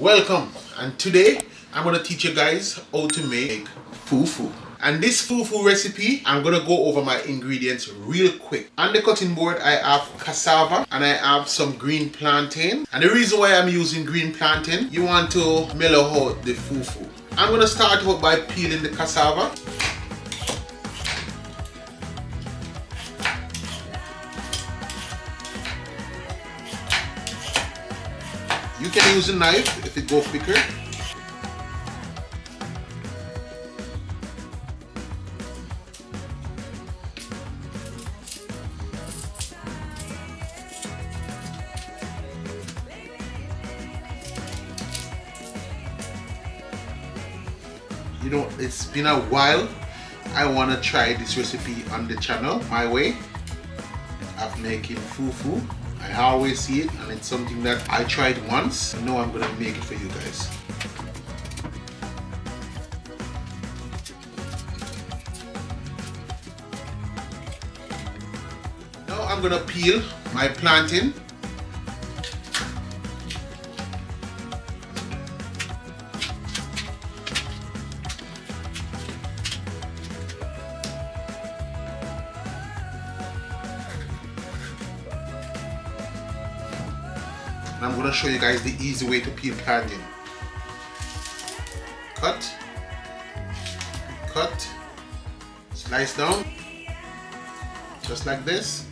Welcome, and today I'm going to teach you guys how to make fufu. And this fufu recipe, I'm going to go over my ingredients real quick. On the cutting board I have cassava and I have some green plantain. And the reason why I'm using green plantain, you want to mellow out the fufu. I'm going to start out by peeling the cassava. You can use a knife if it goes quicker. You know, it's been a while. I want to try this recipe on the channel, my way of making fufu. I always see it, and it's something that I tried once. I know I'm gonna make it for you guys. Now I'm gonna peel my plantain. I'm going to show you guys the easy way to peel plantain. Cut, cut, slice down, just like this.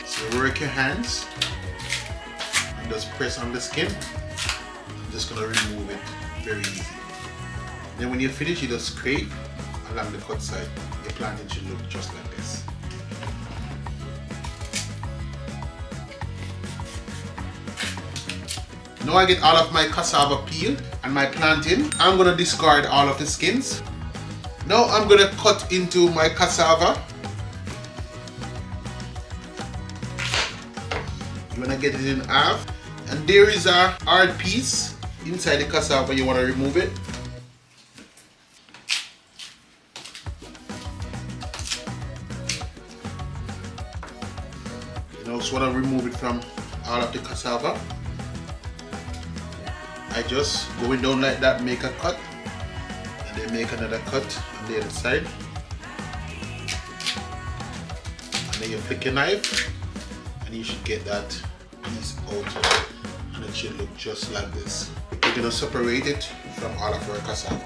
So work your hands and just press on the skin. I'm just going to remove it very easy. Then when you finish, you just scrape along the cut side. Your plantain should look just like this. Now I get all of my cassava peeled and my plantain. I'm going to discard all of the skins. Now I'm going to cut into my cassava. You want to get it in half. And there is a hard piece inside the cassava. You want to remove it. You also want to remove it from all of the cassava. I just going down like that, make a cut, and then make another cut on the other side. And then you flick your knife, and you should get that piece out, and it should look just like this. We're gonna separate it from all of our cassava.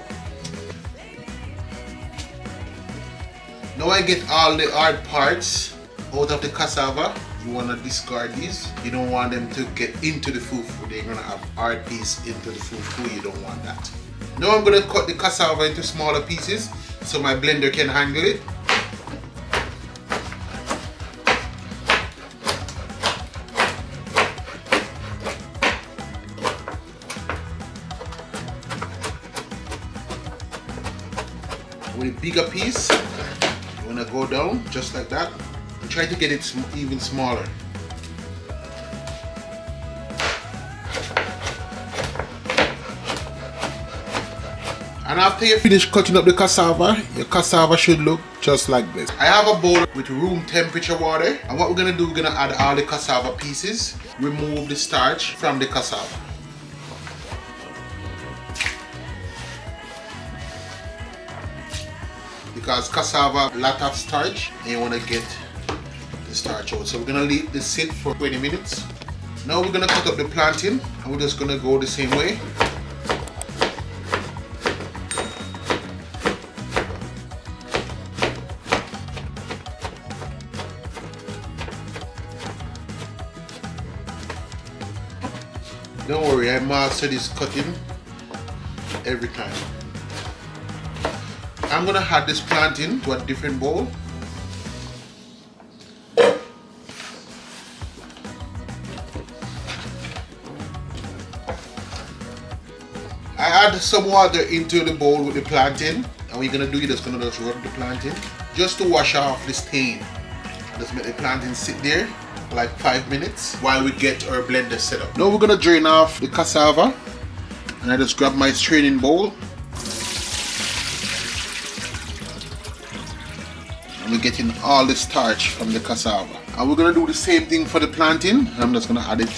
Now I get all the hard parts out of the cassava. You want to discard these. You don't want them to get into the fufu. They're going to have hard piece into the fufu. You don't want that. Now I'm going to cut the cassava into smaller pieces so my blender can handle it. With a bigger piece, you want to go down just like that. Try to get it even smaller. And after you finish cutting up the cassava, your cassava should look just like this. I have a bowl with room temperature water, and what we're gonna do, we're gonna add all the cassava pieces, remove the starch from the cassava. Because cassava, a lot of starch, and you wanna get the starch out. So we're gonna leave this sit for 20 minutes. Now we're gonna cut up the plantain, and we're just gonna go the same way. Don't worry, I master this cutting every time. I'm gonna add this plantain to a different bowl. I add some water into the bowl with the plantain, and what you're gonna do, you're just gonna rub the plantain just to wash off the stain. Just make the plantain sit there for like 5 minutes while we get our blender set up. Now we're gonna drain off the cassava, and I just grab my straining bowl. And we're getting all the starch from the cassava. And we're gonna do the same thing for the plantain. I'm just gonna add it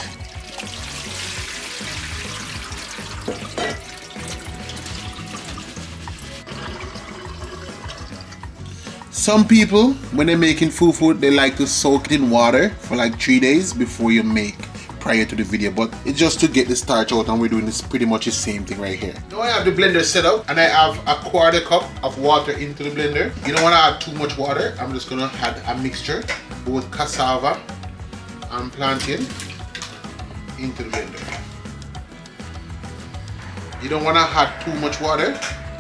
Some people, when they're making fufu, they like to soak it in water for like 3 days before you make, prior to the video, but it's just to get the starch out, and we're doing this pretty much the same thing right here. Now I have the blender set up, and I have a 1/4 cup of water into the blender. You don't want to add too much water. I'm just gonna add a mixture, both cassava and plantain, into the blender. You don't want to add too much water,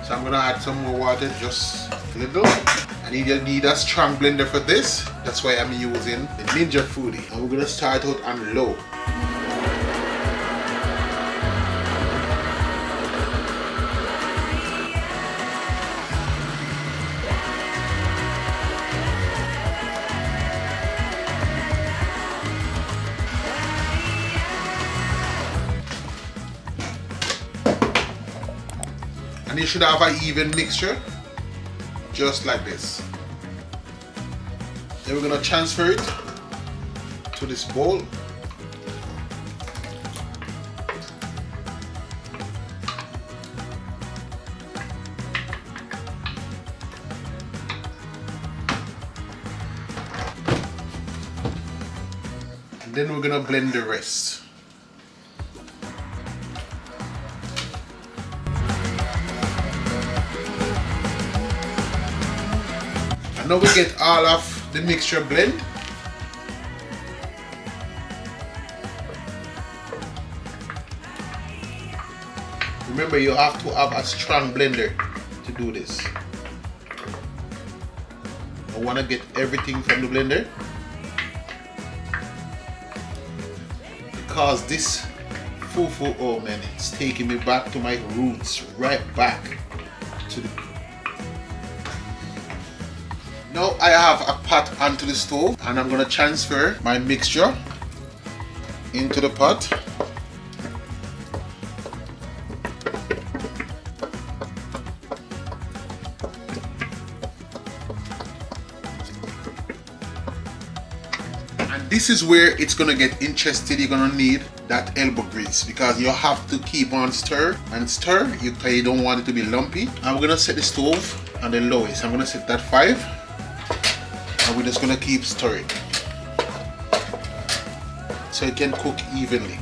so I'm gonna add some more water, just a little. And you need a strong blender for this. That's why I'm using the Ninja Foodie. And we're gonna start out on low. And you should have an even mixture, just like this. Then we're gonna transfer it to this bowl. And then we're gonna blend the rest. And now we get all of the mixture blend. Remember, you have to have a strong blender to do this. I want to get everything from the blender, because this fufu, oh man, it's taking me back to my roots, right back to the. Now I have a pot onto the stove, and I'm gonna transfer my mixture into the pot. And this is where it's gonna get interesting. You're gonna need that elbow grease, because you have to keep on stir and stir. You don't want it to be lumpy. I'm gonna set the stove on the lowest. I'm gonna set that 5. And we're just gonna keep stirring so it can cook evenly.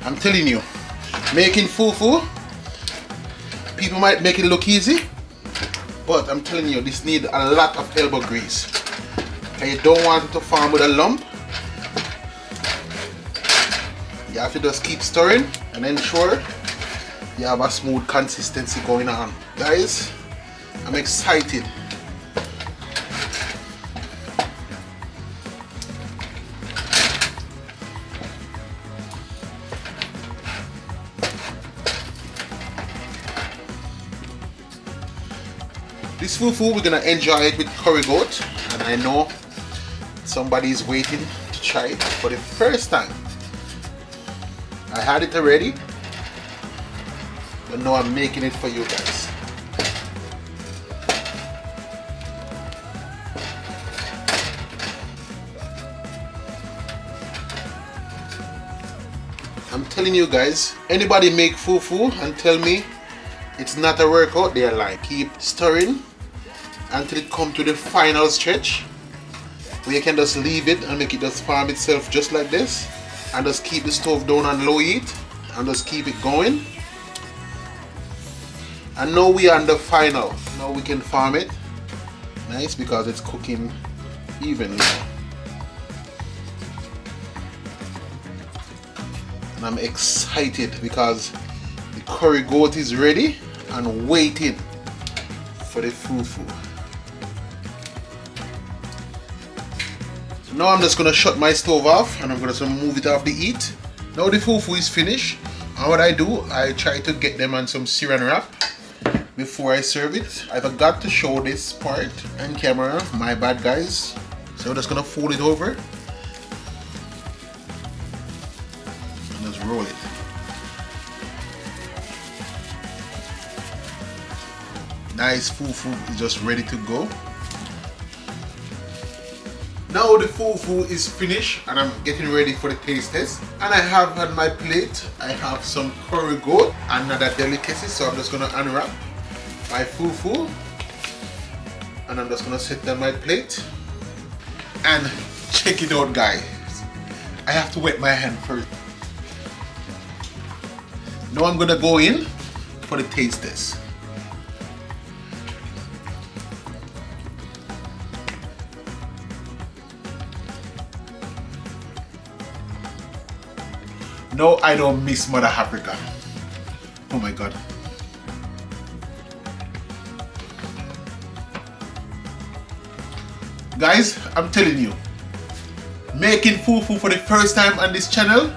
I'm telling you, making fufu, people might make it look easy, but I'm telling you, this needs a lot of elbow grease. And you don't want it to form with a lump. You have to just keep stirring and ensure you have a smooth consistency going on. Guys, I'm excited. This fufu, we're gonna enjoy it with curry goat, and I know somebody is waiting to try it for the first time. I had it already, but now I'm making it for you guys. I'm telling you guys, anybody make fufu and tell me it's not a workout, they're lying. Keep stirring until it comes to the final stretch, where you can just leave it and make it just form itself just like this, and just keep the stove down on low heat and just keep it going. And now we are on the final. Now we can farm it. Nice, because it's cooking evenly. And I'm excited because the curry goat is ready and waiting for the fufu. So now I'm just gonna shut my stove off and I'm gonna move it off the heat. Now the fufu is finished, and what I do, I try to get them on some saran wrap before I serve it. I forgot to show this part on camera, my bad guys. So I'm just gonna fold it over and just roll it. Nice fufu is just ready to go. Now the fufu is finished and I'm getting ready for the taste test. And I have on my plate, I have some curry goat, another delicacy. So I'm just gonna unwrap my fufu and I'm just gonna set down my plate and check it out, guys. I have to wet my hand first. Now I'm gonna go in for the taste test. No, I don't miss Mother Africa. Oh my God. Guys, I'm telling you, making fufu for the first time on this channel,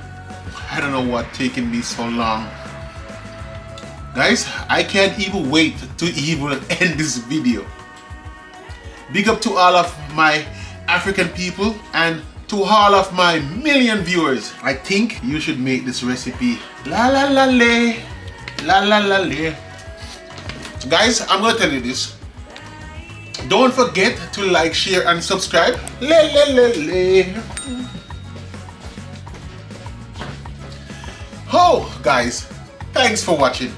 I don't know what taking me so long. Guys, I can't even wait to even end this video. Big up to all of my African people and to all of my million viewers. I think you should make this recipe. La la la le, la la la le. So guys, I'm gonna tell you this. Don't forget to like, share and subscribe. Le le le le. Oh guys, thanks for watching.